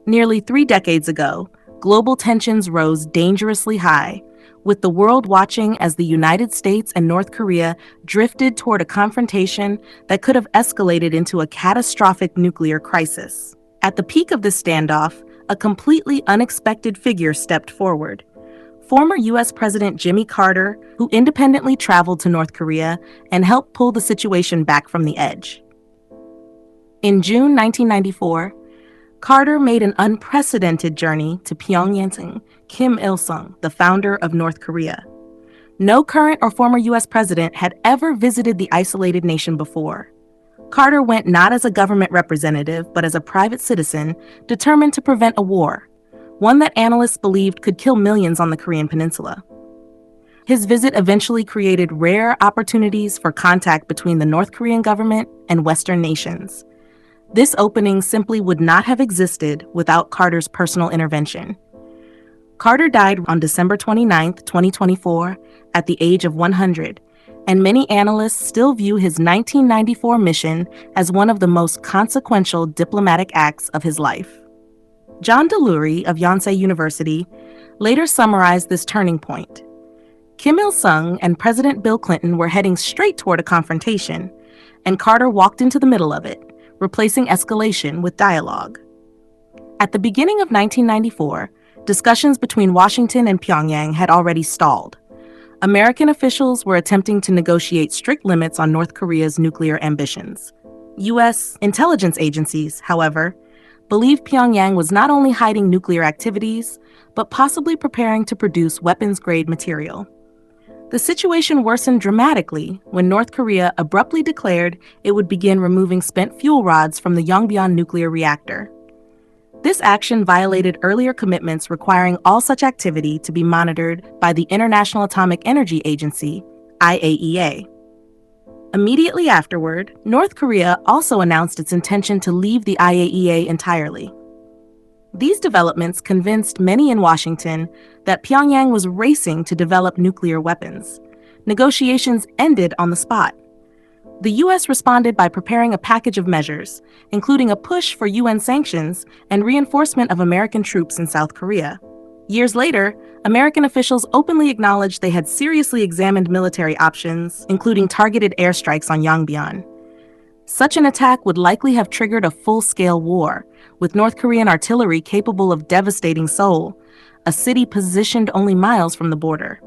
Nearly 3 decades ago, global tensions rose dangerously high, with the world watching as the United States and North Korea drifted toward a confrontation that could have escalated into a catastrophic nuclear crisis. At the peak of this standoff, a completely unexpected figure stepped forward. Former U.S. President Jimmy Carter, who independently traveled to North Korea and helped pull the situation back from the edge. In June 1994, Carter made an unprecedented journey to Pyongyang, Kim Il-sung, the founder of North Korea. No current or former U.S. president had ever visited the isolated nation before. Carter went not as a government representative, but as a private citizen determined to prevent a war, one that analysts believed could kill millions on the Korean Peninsula. His visit eventually created rare opportunities for contact between the North Korean government and Western nations. This opening simply would not have existed without Carter's personal intervention. Carter died on December 29, 2024, at the age of 100, and many analysts still view his 1994 mission as one of the most consequential diplomatic acts of his life. John Delury of Yonsei University later summarized this turning point. Kim Il-sung and President Bill Clinton were heading straight toward a confrontation, and Carter walked into the middle of it, replacing escalation with dialogue. At the beginning of 1994, discussions between Washington and Pyongyang had already stalled. American officials were attempting to negotiate strict limits on North Korea's nuclear ambitions. U.S. intelligence agencies, however, believed Pyongyang was not only hiding nuclear activities, but possibly preparing to produce weapons-grade material. The situation worsened dramatically when North Korea abruptly declared it would begin removing spent fuel rods from the Yongbyon nuclear reactor. This action violated earlier commitments requiring all such activity to be monitored by the International Atomic Energy Agency, IAEA. Immediately afterward, North Korea also announced its intention to leave the IAEA entirely. These developments convinced many in Washington that Pyongyang was racing to develop nuclear weapons. Negotiations ended on the spot. The U.S. responded by preparing a package of measures, including a push for UN sanctions and reinforcement of American troops in South Korea. Years later, American officials openly acknowledged they had seriously examined military options, including targeted airstrikes on Yongbyon. Such an attack would likely have triggered a full-scale war, with North Korean artillery capable of devastating Seoul, a city positioned only miles from the border.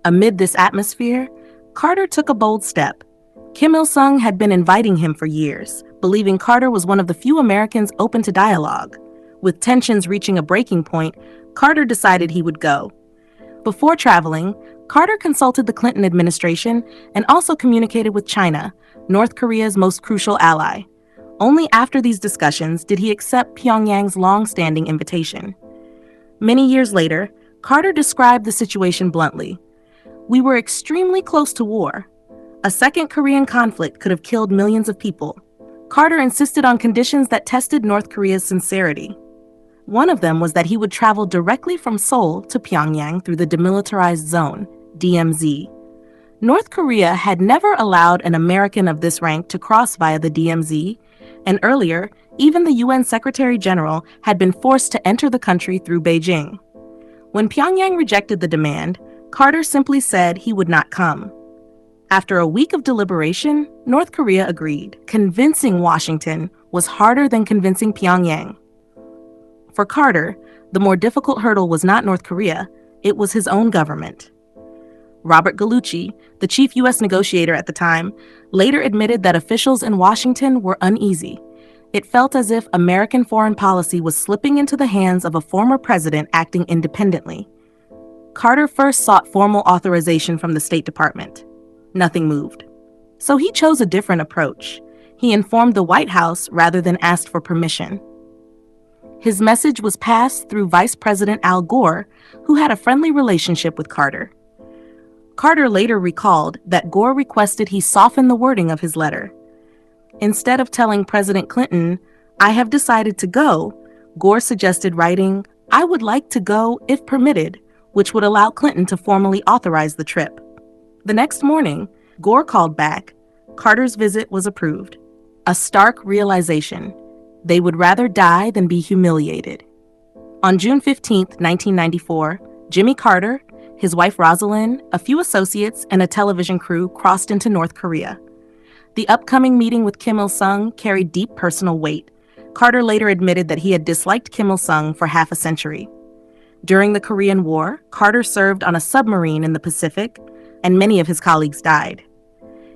Amid this atmosphere, Carter took a bold step. Kim Il-sung had been inviting him for years, believing Carter was one of the few Americans open to dialogue. With tensions reaching a breaking point, Carter decided he would go. Before traveling, Carter consulted the Clinton administration and also communicated with China, North Korea's most crucial ally. Only after these discussions did he accept Pyongyang's long-standing invitation. Many years later, Carter described the situation bluntly. "We were extremely close to war. A second Korean conflict could have killed millions of people." Carter insisted on conditions that tested North Korea's sincerity. One of them was that he would travel directly from Seoul to Pyongyang through the Demilitarized Zone, DMZ. North Korea had never allowed an American of this rank to cross via the DMZ, and earlier, even the UN Secretary General had been forced to enter the country through Beijing. When Pyongyang rejected the demand, Carter simply said he would not come. After a week of deliberation, North Korea agreed. Convincing Washington was harder than convincing Pyongyang. For Carter, the more difficult hurdle was not North Korea, it was his own government. Robert Gallucci, the chief U.S. negotiator at the time, later admitted that officials in Washington were uneasy. It felt as if American foreign policy was slipping into the hands of a former president acting independently. Carter first sought formal authorization from the State Department. Nothing moved. So he chose a different approach. He informed the White House rather than asked for permission. His message was passed through Vice President Al Gore, who had a friendly relationship with Carter. Carter later recalled that Gore requested he soften the wording of his letter. Instead of telling President Clinton, "I have decided to go," Gore suggested writing, "I would like to go if permitted," which would allow Clinton to formally authorize the trip. The next morning, Gore called back. Carter's visit was approved. A stark realization. They would rather die than be humiliated. On June 15, 1994, Jimmy Carter, his wife Rosalind, a few associates, and a television crew crossed into North Korea. The upcoming meeting with Kim Il-sung carried deep personal weight. Carter later admitted that he had disliked Kim Il-sung for half a century. During the Korean War, Carter served on a submarine in the Pacific, and many of his colleagues died.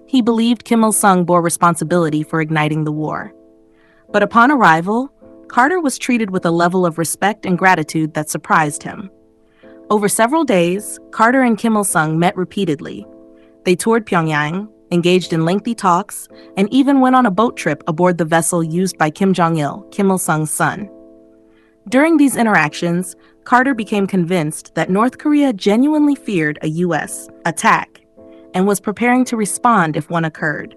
He believed Kim Il-sung bore responsibility for igniting the war. But upon arrival, Carter was treated with a level of respect and gratitude that surprised him. Over several days, Carter and Kim Il-sung met repeatedly. They toured Pyongyang, engaged in lengthy talks, and even went on a boat trip aboard the vessel used by Kim Jong-il, Kim Il-sung's son. During these interactions, Carter became convinced that North Korea genuinely feared a U.S. attack and was preparing to respond if one occurred.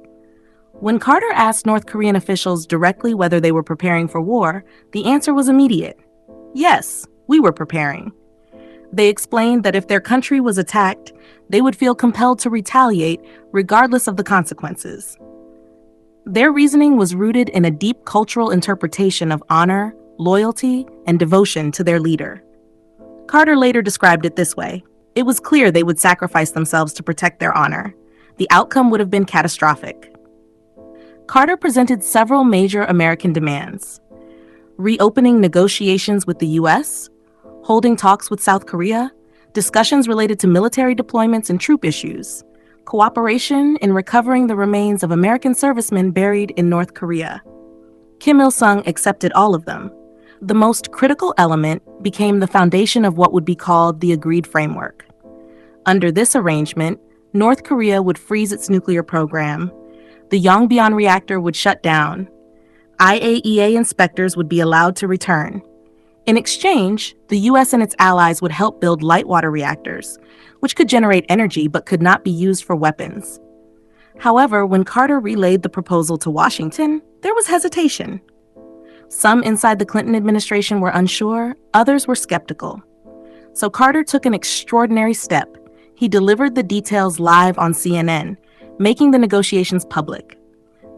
When Carter asked North Korean officials directly whether they were preparing for war, the answer was immediate. Yes, we were preparing. They explained that if their country was attacked, they would feel compelled to retaliate regardless of the consequences. Their reasoning was rooted in a deep cultural interpretation of honor, loyalty, and devotion to their leader. Carter later described it this way: "It was clear they would sacrifice themselves to protect their honor. The outcome would have been catastrophic." Carter presented several major American demands: reopening negotiations with the U.S., holding talks with South Korea, discussions related to military deployments and troop issues, cooperation in recovering the remains of American servicemen buried in North Korea. Kim Il-sung accepted all of them. The most critical element became the foundation of what would be called the agreed framework. Under this arrangement, North Korea would freeze its nuclear program, the Yongbyon reactor would shut down, IAEA inspectors would be allowed to return. In exchange, the U.S. and its allies would help build light water reactors, which could generate energy but could not be used for weapons. However, when Carter relayed the proposal to Washington, there was hesitation. Some inside the Clinton administration were unsure, others were skeptical. So Carter took an extraordinary step. He delivered the details live on CNN, making the negotiations public.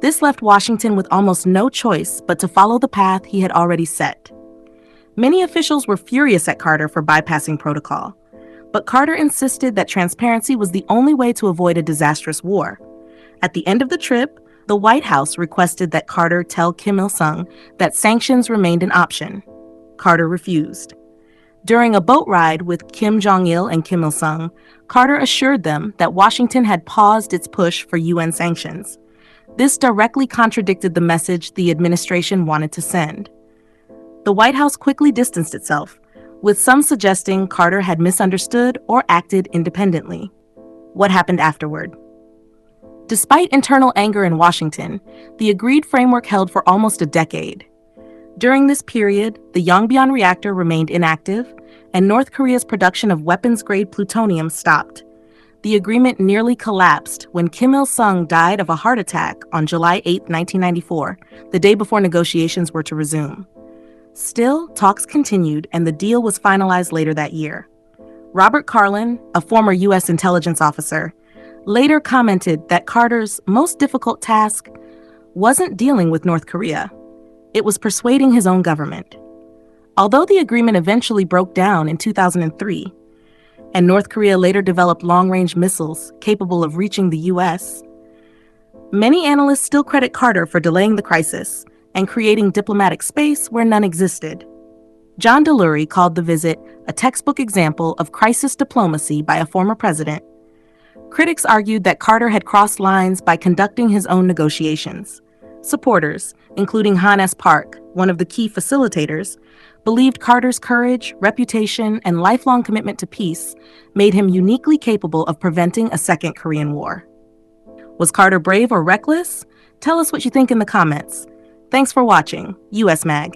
This left Washington with almost no choice but to follow the path he had already set. Many officials were furious at Carter for bypassing protocol, but Carter insisted that transparency was the only way to avoid a disastrous war. At the end of the trip, the White House requested that Carter tell Kim Il-sung that sanctions remained an option. Carter refused. During a boat ride with Kim Jong-il and Kim Il-sung, Carter assured them that Washington had paused its push for UN sanctions. This directly contradicted the message the administration wanted to send. The White House quickly distanced itself, with some suggesting Carter had misunderstood or acted independently. What happened afterward? Despite internal anger in Washington, the agreed framework held for almost a decade. During this period, the Yongbyon reactor remained inactive, and North Korea's production of weapons-grade plutonium stopped. The agreement nearly collapsed when Kim Il-sung died of a heart attack on July 8, 1994, the day before negotiations were to resume. Still, talks continued, and the deal was finalized later that year. Robert Carlin, a former U.S. intelligence officer, later commented that Carter's most difficult task wasn't dealing with North Korea. It was persuading his own government. Although the agreement eventually broke down in 2003, and North Korea later developed long-range missiles capable of reaching the U.S., many analysts still credit Carter for delaying the crisis and creating diplomatic space where none existed. John Delury called the visit a textbook example of crisis diplomacy by a former president. Critics argued that Carter had crossed lines by conducting his own negotiations. Supporters, including Han S. Park, one of the key facilitators, believed Carter's courage, reputation, and lifelong commitment to peace made him uniquely capable of preventing a second Korean War. Was Carter brave or reckless? Tell us what you think in the comments. Thanks for watching USMag.